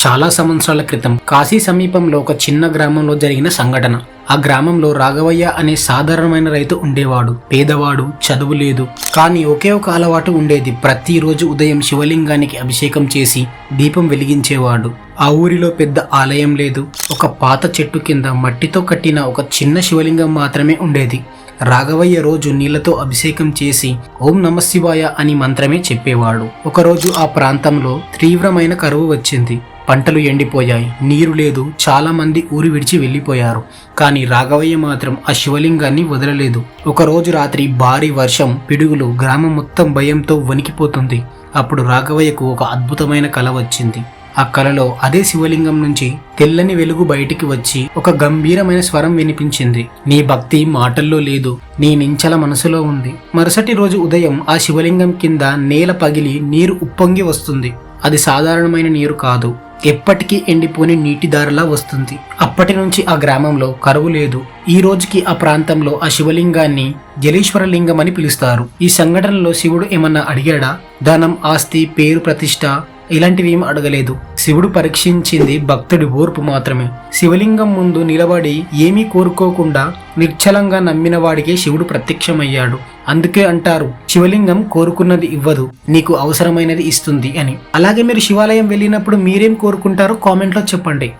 చాలా సంవత్సరాల క్రితం కాశీ సమీపంలో ఒక చిన్న గ్రామంలో జరిగిన సంఘటన. ఆ గ్రామంలో రాఘవయ్య అనే సాధారణమైన రైతు ఉండేవాడు. పేదవాడు, చదువు లేదు. కానీ ఒకే ఒక అలవాటు ఉండేది. ప్రతిరోజు ఉదయం శివలింగానికి అభిషేకం చేసి దీపం వెలిగించేవాడు. ఆ ఊరిలో పెద్ద ఆలయం లేదు. ఒక పాత చెట్టు కింద మట్టితో కట్టిన ఒక చిన్న శివలింగం మాత్రమే ఉండేది. రాఘవయ్య రోజు నీళ్లతో అభిషేకం చేసి ఓం నమశివాయ అని మంత్రమే చెప్పేవాడు. ఒకరోజు ఆ ప్రాంతంలో తీవ్రమైన కరువు వచ్చింది. పంటలు ఎండిపోయాయి, నీరు లేదు, చాలా మంది ఊరు విడిచి వెళ్ళిపోయారు. కానీ రాఘవయ్య మాత్రం ఆ శివలింగాన్ని వదలలేదు. ఒకరోజు రాత్రి భారీ వర్షం, పిడుగులు, గ్రామం మొత్తం భయంతో వణికిపోతుంది. అప్పుడు రాఘవయ్యకు ఒక అద్భుతమైన కల వచ్చింది. ఆ కలలో అదే శివలింగం నుంచి తెల్లని వెలుగు బయటికి వచ్చి ఒక గంభీరమైన స్వరం వినిపించింది. నీ భక్తి మాటల్లో లేదు, నీ నించల మనసులో ఉంది. మరుసటి రోజు ఉదయం ఆ శివలింగం కింద నేల పగిలి నీరు ఉప్పొంగి వస్తుంది. అది సాధారణమైన నీరు కాదు, ఎప్పటికీ ఎండిపోని నీటిదారులా వస్తుంది. అప్పటి నుంచి ఆ గ్రామంలో కరువు లేదు. ఈ రోజుకి ఆ ప్రాంతంలో ఆ శివలింగాన్ని జలేశ్వర లింగం అని పిలుస్తారు. ఈ సంఘటనలో శివుడు ఏమన్నా అడిగాడా? ధనం, ఆస్తి, పేరు, ప్రతిష్ట ఇలాంటివి ఏం అడగలేదు. శివుడు పరీక్షించింది భక్తుడి ఓర్పు మాత్రమే. శివలింగం ముందు నిలబడి ఏమీ కోరుకోకుండా నిశ్చలంగా నమ్మిన వాడికే శివుడు ప్రత్యక్షమయ్యాడు. అందుకే అంటారు, శివలింగం కోరుకున్నది ఇవ్వదు, నీకు అవసరమైనది ఇస్తుంది అని. అలాగే మీరు శివాలయం వెళ్ళినప్పుడు మీరేం కోరుకుంటారో కామెంట్లో చెప్పండి.